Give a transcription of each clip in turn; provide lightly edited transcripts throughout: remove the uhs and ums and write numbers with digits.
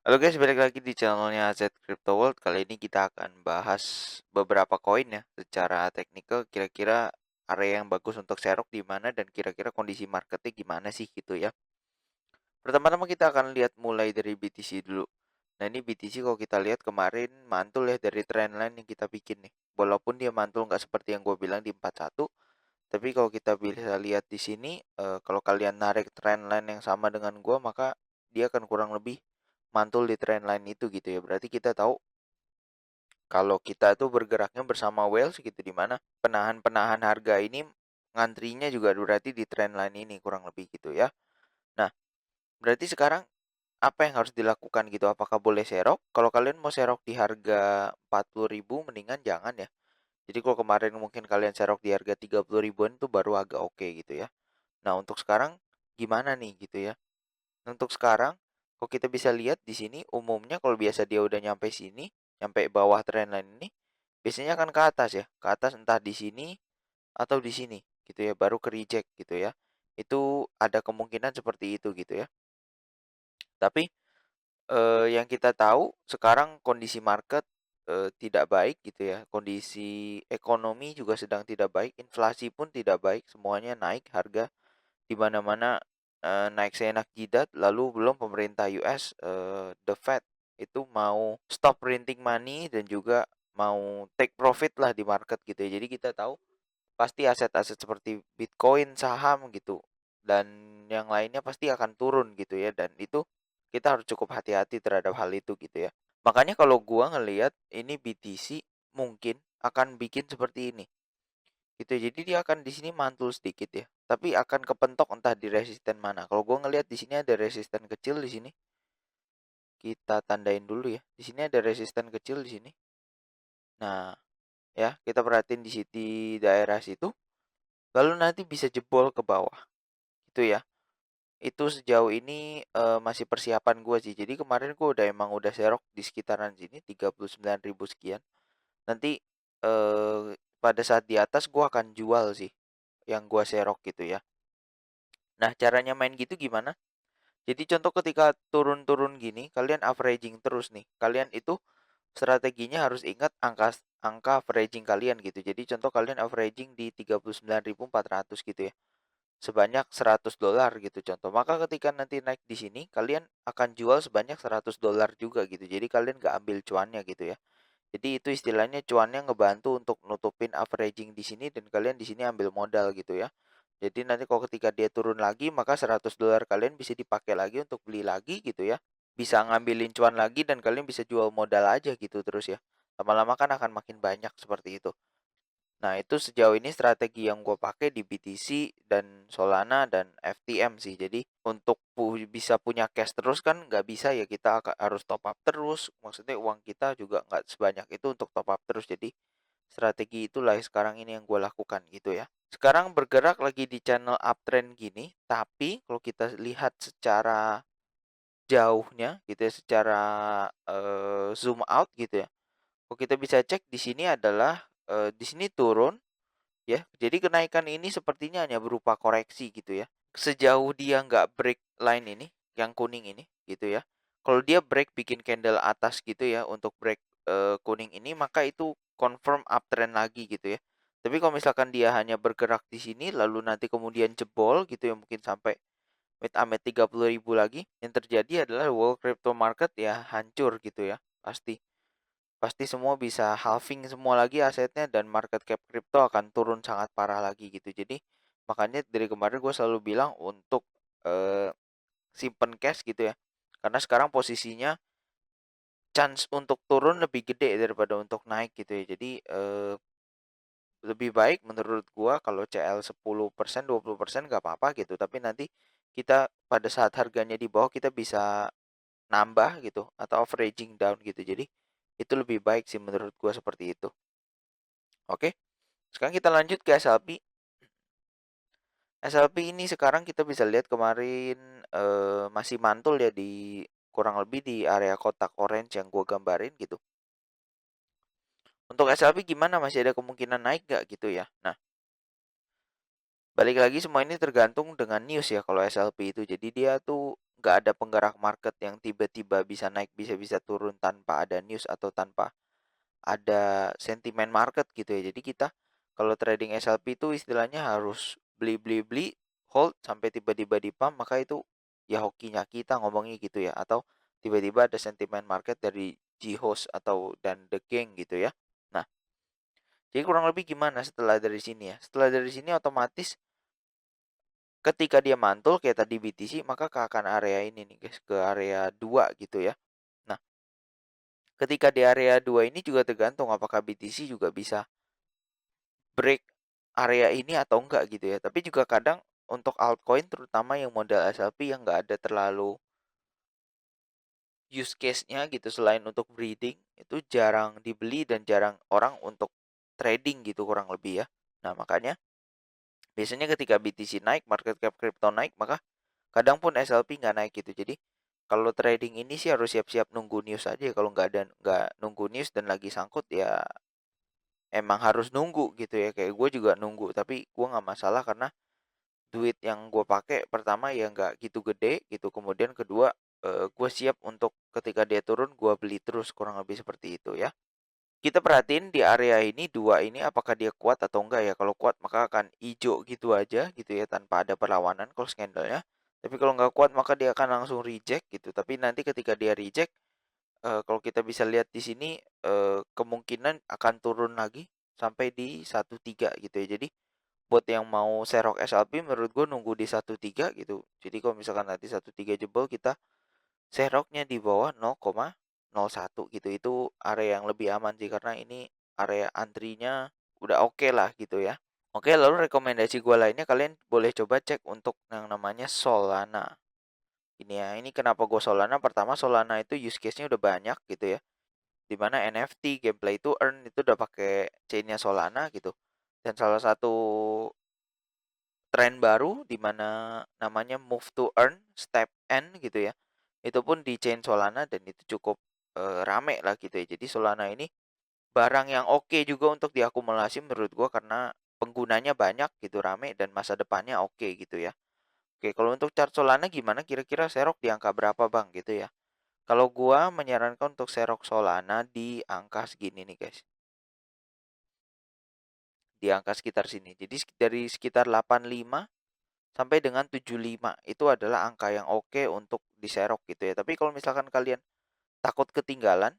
Halo guys, balik lagi di channelnya Aset Crypto World. Kali ini kita akan bahas beberapa koin ya, secara teknikal kira-kira area yang bagus untuk serok di mana dan kira-kira kondisi marketnya gimana sih gitu ya. Pertama-tama kita akan lihat mulai dari BTC dulu. Nah ini BTC kalau kita lihat kemarin mantul ya dari trendline yang kita bikin nih. Walaupun dia mantul nggak seperti yang gue bilang di 41, tapi kalau kita bisa lihat di sini, kalau kalian narik trendline yang sama dengan gue, maka dia akan kurang lebih mantul di trendline itu gitu ya. Berarti kita tahu kalau kita tuh bergeraknya bersama whales gitu, di mana penahan-penahan harga ini ngantrinya juga berarti di trendline ini kurang lebih gitu ya. Nah, berarti sekarang apa yang harus dilakukan gitu? Apakah boleh serok? Kalau kalian mau serok di harga 40.000 mendingan jangan ya. Jadi kalau kemarin mungkin kalian serok di harga 30 ribuan itu baru agak oke gitu ya. Nah, untuk sekarang gimana nih gitu ya? Untuk sekarang, kok kita bisa lihat di sini umumnya kalau biasa dia udah nyampe sini, nyampe bawah trendline ini, biasanya kan ke atas ya, ke atas entah di sini atau di sini gitu ya, baru ke reject gitu ya. Itu ada kemungkinan seperti itu gitu ya. Tapi yang kita tahu sekarang kondisi market tidak baik gitu ya. Kondisi ekonomi juga sedang tidak baik, inflasi pun tidak baik, semuanya naik harga di mana-mana, naik seenak jidat. Lalu belum pemerintah US, The Fed itu mau stop printing money dan juga mau take profit lah di market gitu ya. Jadi kita tahu pasti aset-aset seperti Bitcoin, saham gitu dan yang lainnya pasti akan turun gitu ya, dan itu kita harus cukup hati-hati terhadap hal itu gitu ya. Makanya kalau gua ngelihat ini BTC mungkin akan bikin seperti ini gitu. Jadi dia akan di sini mantul sedikit ya, tapi akan kepentok entah di resisten mana. Kalau gua ngelihat di sini ada resisten kecil di sini. Kita tandain dulu ya. Di sini ada resisten kecil di sini. Nah, ya, kita perhatiin di sini daerah situ. Lalu nanti bisa jebol ke bawah. Itu ya. Itu sejauh ini masih persiapan gue sih. Jadi kemarin gue udah serok di sekitaran sini 39.000 sekian. Nanti pada saat di atas gue akan jual sih yang gue serok gitu ya. Nah, caranya main gitu gimana? Jadi contoh ketika turun-turun gini, kalian averaging terus nih. Kalian itu strateginya harus ingat angka angka averaging kalian gitu. Jadi contoh kalian averaging di 39.400 gitu ya. Sebanyak $100 gitu contoh. Maka ketika nanti naik di sini, kalian akan jual sebanyak $100 juga gitu. Jadi kalian nggak ambil cuannya gitu ya. Jadi itu istilahnya cuannya ngebantu untuk nutupin averaging di sini dan kalian di sini ambil modal gitu ya. Jadi nanti kalau ketika dia turun lagi, maka $100 kalian bisa dipakai lagi untuk beli lagi gitu ya. Bisa ngambilin cuan lagi dan kalian bisa jual modal aja gitu terus ya. Lama-lama kan akan makin banyak seperti itu. Nah, itu sejauh ini strategi yang gue pakai di BTC dan Solana dan FTM sih. Jadi untuk bisa punya cash terus kan nggak bisa ya, kita harus top up terus. Maksudnya uang kita juga nggak sebanyak itu untuk top up terus. Jadi strategi itulah sekarang ini yang gue lakukan gitu ya. Sekarang bergerak lagi di channel uptrend gini, tapi kalau kita lihat secara jauhnya gitu ya, secara zoom out gitu ya. Kalau kita bisa cek di sini adalah di sini turun ya. Jadi kenaikan ini sepertinya hanya berupa koreksi gitu ya. Sejauh dia nggak break line ini, yang kuning ini gitu ya. Kalau dia break bikin candle atas gitu ya untuk break kuning ini, maka itu confirm uptrend lagi gitu ya. Tapi kalau misalkan dia hanya bergerak di sini lalu nanti kemudian jebol gitu ya, mungkin sampai amit-amit 30.000 lagi, yang terjadi adalah world crypto market ya hancur gitu ya. Pasti pasti semua bisa halving semua lagi asetnya dan market cap crypto akan turun sangat parah lagi gitu. Jadi makanya dari kemarin gue selalu bilang untuk eh, simpen cash gitu ya. Karena sekarang posisinya chance untuk turun lebih gede daripada untuk naik gitu ya. Jadi lebih baik menurut gua kalau CL 10%, 20% nggak apa-apa gitu. Tapi nanti kita pada saat harganya di bawah kita bisa nambah gitu atau averaging down gitu. Jadi itu lebih baik sih menurut gua seperti itu. Oke. Sekarang kita lanjut ke SLP. SLP ini sekarang kita bisa lihat kemarin masih mantul ya di kurang lebih di area kotak orange yang gua gambarin gitu. Untuk SLP gimana, masih ada kemungkinan naik gak gitu ya? Nah, balik lagi semua ini tergantung dengan news ya kalau SLP itu. Jadi dia tuh nggak ada penggerak market yang tiba-tiba bisa naik, bisa turun tanpa ada news atau tanpa ada sentimen market gitu ya. Jadi kita kalau trading SLP itu istilahnya harus beli, hold sampai tiba-tiba di pump, maka itu ya hokinya kita ngomongnya gitu ya. Atau tiba-tiba ada sentimen market dari G-Host atau dan The Gang gitu ya. Nah, jadi kurang lebih gimana setelah dari sini ya? Setelah dari sini otomatis ketika dia mantul kayak tadi BTC, maka akan area ini nih guys, ke area 2 gitu ya. Nah, ketika di area 2 ini juga tergantung apakah BTC juga bisa break area ini atau enggak gitu ya. Tapi juga kadang untuk altcoin terutama yang modal SLP yang enggak ada terlalu use case-nya gitu selain untuk breeding, itu jarang dibeli dan jarang orang untuk trading gitu kurang lebih ya. Nah, makanya biasanya ketika BTC naik, market cap crypto naik, maka kadang pun SLP nggak naik gitu. Jadi kalau trading ini sih harus siap-siap nunggu news aja. Kalau nggak nunggu news dan lagi sangkut ya emang harus nunggu gitu ya. Kayak gue juga nunggu, tapi gue nggak masalah karena duit yang gue pakai pertama ya nggak gitu gede gitu. Kemudian kedua gue siap untuk ketika dia turun gue beli terus kurang lebih seperti itu ya. Kita perhatiin di area ini dua ini apakah dia kuat atau enggak ya. Kalau kuat maka akan hijau gitu aja gitu ya tanpa ada perlawanan kalau candlenya. Tapi kalau nggak kuat maka dia akan langsung reject gitu. Tapi nanti ketika dia reject kalau kita bisa lihat di sini kemungkinan akan turun lagi sampai di 13 gitu ya. Jadi buat yang mau serok SLP menurut gue nunggu di 13 gitu. Jadi kalau misalkan nanti 13 jebol kita seroknya di bawah 0,01 gitu. Itu area yang lebih aman sih karena ini area antrinya udah oke lah gitu ya. Oke, lalu rekomendasi gue lainnya kalian boleh coba cek untuk yang namanya Solana. Ini ya, ini kenapa gue Solana? Pertama Solana itu use case-nya udah banyak gitu ya. Dimana NFT, gameplay to earn itu udah pakai chain-nya Solana gitu. Dan salah satu tren baru di mana namanya move to earn, step N gitu ya. Itu pun di chain Solana dan itu cukup rame lah gitu ya. Jadi Solana ini barang yang oke juga untuk diakumulasi menurut gua karena penggunanya banyak gitu, rame dan masa depannya oke gitu ya. Oke, kalau untuk chart Solana gimana kira-kira serok di angka berapa Bang gitu ya? Kalau gua menyarankan untuk serok Solana di angka segini nih guys. Di angka sekitar sini. Jadi dari sekitar 85 sampai dengan 75 itu adalah angka yang oke untuk diserok gitu ya. Tapi kalau misalkan kalian takut ketinggalan,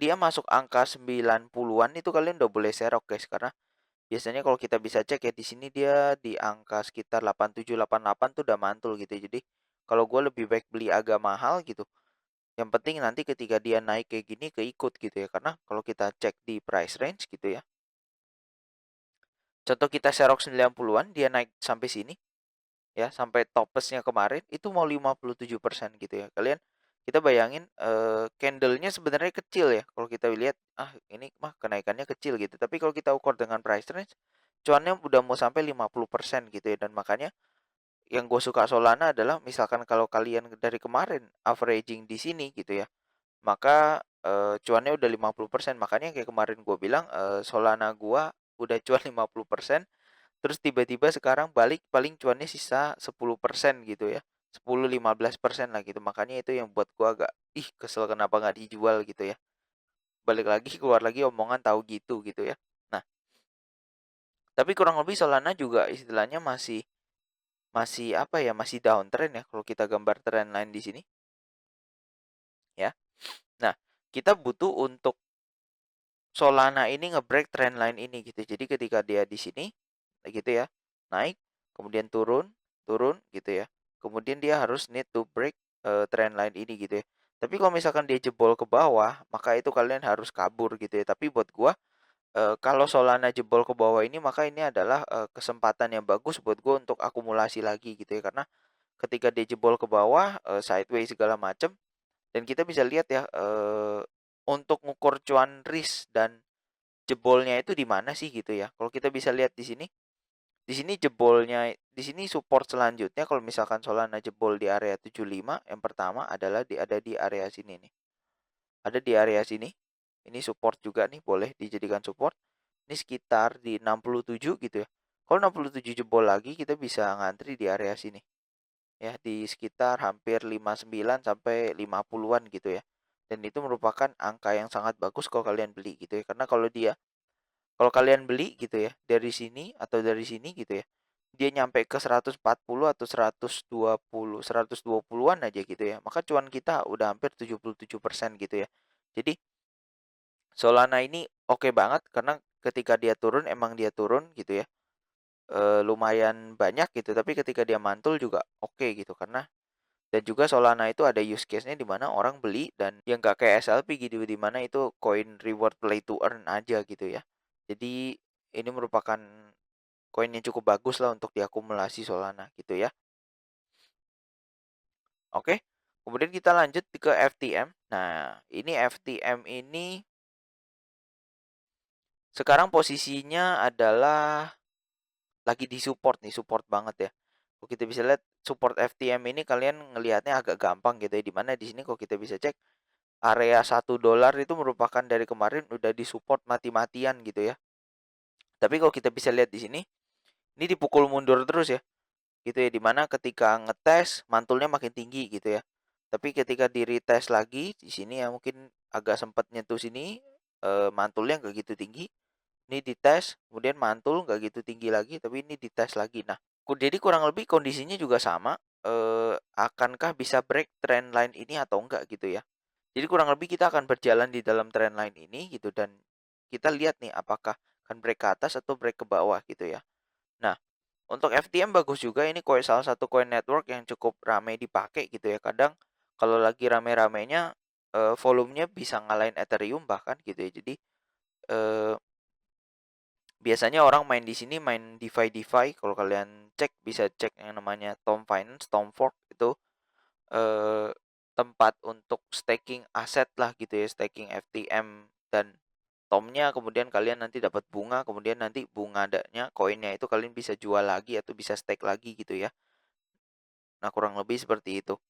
dia masuk angka 90-an itu kalian udah boleh serok guys karena biasanya kalau kita bisa cek ya di sini dia di angka sekitar 87 88 tuh udah mantul gitu ya. Jadi kalau gue lebih baik beli agak mahal gitu. Yang penting nanti ketika dia naik kayak gini keikut gitu ya. Karena kalau kita cek di price range gitu ya. Contoh kita serok 90-an dia naik sampai sini ya sampai topesnya kemarin itu mau 57% gitu ya. Kalian kita bayangin candlenya sebenarnya kecil ya. Kalau kita lihat ini mah kenaikannya kecil gitu. Tapi kalau kita ukur dengan price range cuannya udah mau sampai 50% gitu ya. Dan makanya yang gue suka Solana adalah misalkan kalau kalian dari kemarin averaging di sini gitu ya. Maka cuannya udah 50%. Makanya kayak kemarin gue bilang Solana gue udah cuan 50%. Terus tiba-tiba sekarang balik paling cuannya sisa 10% gitu ya. 10-15% lah gitu. Makanya itu yang buat gua agak kesel kenapa nggak dijual gitu ya. Balik lagi keluar lagi omongan tahu gitu ya. Nah, tapi kurang lebih Solana juga istilahnya masih masih apa ya? Masih downtrend ya kalau kita gambar trend line di sini ya. Nah, kita butuh untuk Solana ini nge-break trend line ini gitu. Jadi ketika dia di sini gitu ya, naik, kemudian turun, turun gitu ya. Kemudian dia harus need to break trend line ini gitu ya. Tapi kalau misalkan dia jebol ke bawah, maka itu kalian harus kabur gitu ya. Tapi buat gua kalau Solana jebol ke bawah ini maka ini adalah kesempatan yang bagus buat gua untuk akumulasi lagi gitu ya. Karena ketika dia jebol ke bawah, sideways segala macam dan kita bisa lihat ya untuk ngukur cuan risk dan jebolnya itu di mana sih gitu ya. Kalau kita bisa lihat di sini jebolnya, di sini support selanjutnya kalau misalkan Solana jebol di area 75, yang pertama adalah ada di area sini nih. Ada di area sini. Ini support juga nih, boleh dijadikan support. Ini sekitar di 67 gitu ya. Kalau 67 jebol lagi kita bisa ngantri di area sini. ya di sekitar hampir 59 sampai 50-an gitu ya. Dan itu merupakan angka yang sangat bagus kalau kalian beli gitu ya. Karena kalau kalian beli gitu ya dari sini atau dari sini gitu ya, dia nyampe ke 140 atau 120, 120-an aja gitu ya. Maka cuan kita udah hampir 77% gitu ya. Jadi Solana ini oke banget karena ketika dia turun emang dia turun gitu ya. Lumayan banyak gitu, tapi ketika dia mantul juga oke gitu karena dan juga Solana itu ada use case-nya di mana orang beli dan yang nggak kayak SLP gitu di mana itu koin reward play to earn aja gitu ya. Jadi ini merupakan koin yang cukup bagus lah untuk diakumulasi Solana gitu ya. Oke. Kemudian kita lanjut ke FTM. Nah, ini FTM ini sekarang posisinya adalah lagi di support nih, support banget ya. Kalau kita bisa lihat support FTM ini kalian ngelihatnya agak gampang gitu ya. Dimana di sini kalau kita bisa cek area $1 itu merupakan dari kemarin udah disupport mati-matian gitu ya. Tapi kalau kita bisa lihat di sini, ini dipukul mundur terus ya. Gitu ya, dimana ketika ngetes mantulnya makin tinggi gitu ya. Tapi ketika di retest lagi di sini ya mungkin agak sempat nyentuh sini mantulnya nggak gitu tinggi. Ini dites, kemudian mantul nggak gitu tinggi lagi, tapi ini dites lagi. Nah, jadi kurang lebih kondisinya juga sama. Akankah bisa break trend line ini atau enggak gitu ya? Jadi kurang lebih kita akan berjalan di dalam trend line ini gitu dan kita lihat nih apakah akan break ke atas atau break ke bawah gitu ya. Nah, untuk FTM bagus juga ini salah satu coin network yang cukup ramai dipakai gitu ya. Kadang kalau lagi rame-ramenya volumenya bisa ngalahin Ethereum bahkan gitu ya. Jadi eh, biasanya orang main di sini main DeFi. Kalau kalian cek bisa cek yang namanya Tom Finance, Tom Fork itu eh, tempat untuk staking aset lah gitu ya, staking FTM dan Tomnya kemudian kalian nanti dapat bunga, kemudian nanti bunga adanya koinnya itu kalian bisa jual lagi atau bisa stake lagi gitu ya. Nah, kurang lebih seperti itu.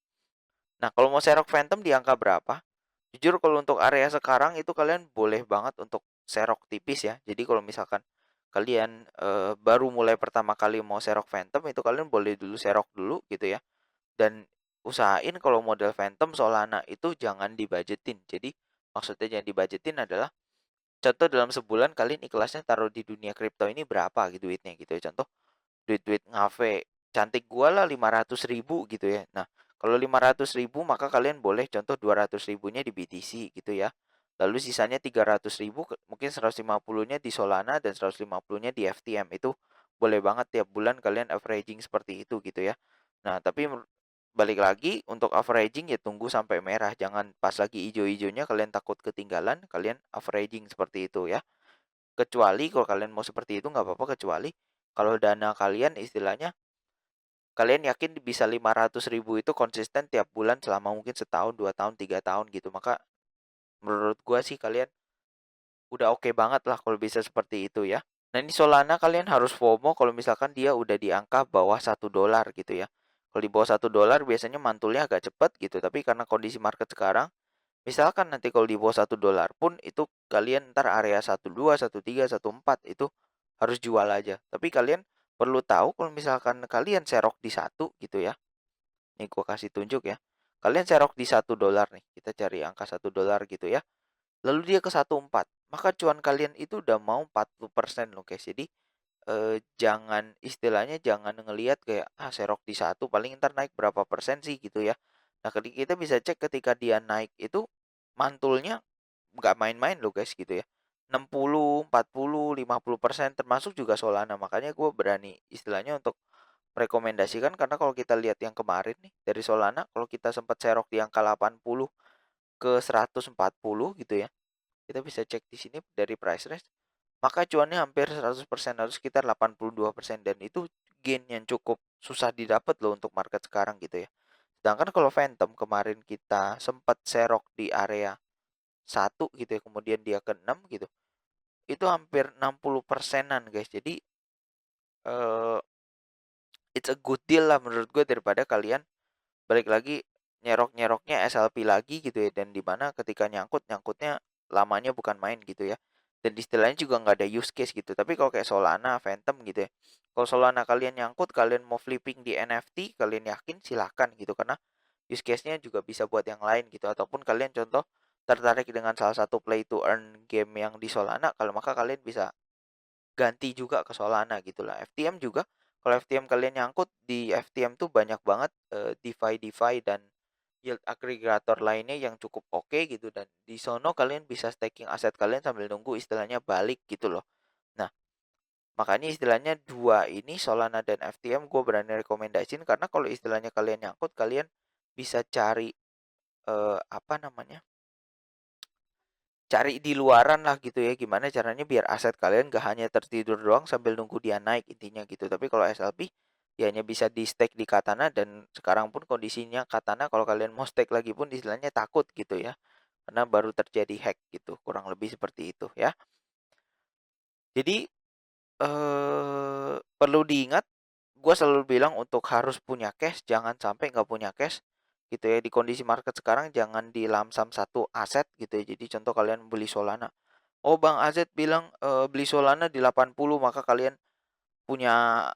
Nah, kalau mau serok Phantom di angka berapa? Jujur kalau untuk area sekarang itu kalian boleh banget untuk serok tipis ya. Jadi kalau misalkan kalian baru mulai pertama kali mau serok Phantom itu kalian boleh dulu serok dulu gitu ya. Dan usahain kalau model Phantom Solana itu jangan dibajetin. Jadi maksudnya jangan dibajetin adalah contoh dalam sebulan kalian ikhlasnya taruh di dunia kripto ini berapa gitu duitnya gitu ya. Contoh duit-duit ngafe cantik gua lah 500.000 gitu ya. Nah, kalau 500.000 maka kalian boleh contoh 200.000-nya di BTC gitu ya. Lalu sisanya 300.000 mungkin 150-nya di Solana dan 150-nya di FTM. Itu boleh banget tiap bulan kalian averaging seperti itu gitu ya. Nah, tapi balik lagi untuk averaging ya tunggu sampai merah. Jangan pas lagi hijau-hijaunya kalian takut ketinggalan, kalian averaging seperti itu ya. Kecuali kalau kalian mau seperti itu nggak apa-apa, kecuali kalau dana kalian istilahnya kalian yakin bisa 500.000 itu konsisten tiap bulan selama mungkin setahun, 2 tahun, 3 tahun gitu. Maka menurut gua sih kalian udah oke banget lah kalau bisa seperti itu ya. Nah, ini Solana kalian harus FOMO kalau misalkan dia udah di angka bawah $1 gitu ya. Kalau di bawah $1 biasanya mantulnya agak cepat gitu, tapi karena kondisi market sekarang, misalkan nanti kalau di bawah $1 pun itu kalian ntar area 12, 13, 14 itu harus jual aja. Tapi kalian perlu tahu kalau misalkan kalian serok di satu gitu ya. Nih gua kasih tunjuk ya. Kalian serok di $1 nih. Kita cari angka $1 gitu ya. Lalu dia ke 14, maka cuan kalian itu udah mau 40% loh guys. Jadi jangan istilahnya jangan ngelihat kayak serok di satu paling ntar naik berapa persen sih gitu ya. Nah, kita bisa cek ketika dia naik itu mantulnya nggak main-main loh guys gitu ya. 60, 40, 50% termasuk juga Solana. Makanya gue berani istilahnya untuk merekomendasikan karena kalau kita lihat yang kemarin nih dari Solana, kalau kita sempat serok di angka 80 ke 140 gitu ya. Kita bisa cek di sini dari price range maka cuannya hampir 100% harus sekitar 82% dan itu gain yang cukup susah didapat loh untuk market sekarang gitu ya. Sedangkan kalau Phantom kemarin kita sempat serok di area 1 gitu ya, kemudian dia ke 6 gitu. Itu hampir 60%-an guys. Jadi uh, it's a good deal lah menurut gue daripada kalian balik lagi nyerok-nyeroknya SLP lagi gitu ya dan dimana ketika nyangkutnya lamanya bukan main gitu ya dan istilahnya juga nggak ada use case gitu tapi kalau kayak Solana, Phantom gitu ya Kalau Solana kalian nyangkut, kalian mau flipping di NFT, kalian yakin silahkan gitu, karena use case-nya juga bisa buat yang lain gitu. Ataupun kalian contoh tertarik dengan salah satu play to earn game yang di Solana, kalau maka kalian bisa ganti juga ke Solana gitulah. FTM juga, kalau FTM kalian nyangkut di FTM tuh banyak banget DeFi dan yield aggregator lainnya yang cukup oke gitu, dan di sono kalian bisa staking aset kalian sambil nunggu istilahnya balik gitu loh. Nah, makanya istilahnya dua ini Solana dan FTM gue berani rekomendasiin, karena kalau istilahnya kalian nyangkut, kalian bisa cari apa namanya? Cari di luaran lah gitu ya, gimana caranya biar aset kalian gak hanya tertidur doang sambil nunggu dia naik intinya gitu. Tapi kalau SLP ya hanya bisa di stake di Katana, dan sekarang pun kondisinya Katana kalau kalian mau stake lagi pun istilahnya takut gitu ya. Karena baru terjadi hack gitu, kurang lebih seperti itu ya. Jadi perlu diingat, gue selalu bilang untuk harus punya cash, jangan sampai nggak punya cash gitu ya. Di kondisi market sekarang jangan di lamsam satu aset gitu ya. Jadi contoh kalian beli Solana, oh Bang AZ bilang beli Solana di 80, maka kalian punya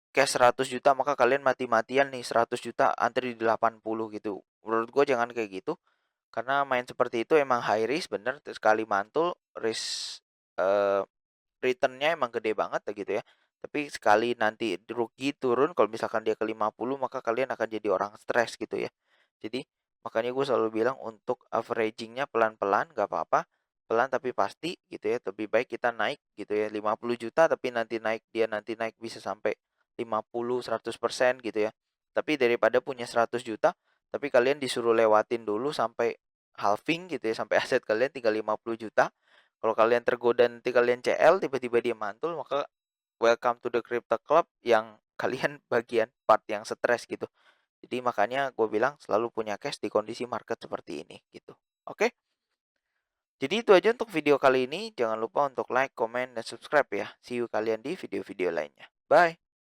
cash 100 juta, maka kalian mati-matian nih 100 juta antri di 80 gitu. Menurut gue jangan kayak gitu, karena main seperti itu emang high risk bener, sekali mantul risk eh, returnnya emang gede banget gitu ya. Tapi sekali nanti rugi turun, kalau misalkan dia ke 50, maka kalian akan jadi orang stres gitu ya. Jadi makanya gue selalu bilang untuk averagingnya pelan-pelan gak apa-apa, pelan tapi pasti gitu ya. Lebih baik kita naik gitu ya 50 juta, tapi nanti naik bisa sampai 50-100% gitu ya. Tapi daripada punya 100 juta tapi kalian disuruh lewatin dulu sampai halving gitu ya, sampai aset kalian tinggal 50 juta. Kalau kalian tergoda nanti kalian CL tiba-tiba dia mantul, maka welcome to the crypto club yang kalian bagian part yang stres gitu. Jadi makanya gue bilang selalu punya cash di kondisi market seperti ini gitu. Oke? Jadi itu aja untuk video kali ini. Jangan lupa untuk like, comment, dan subscribe ya. See you kalian di video-video lainnya. Bye!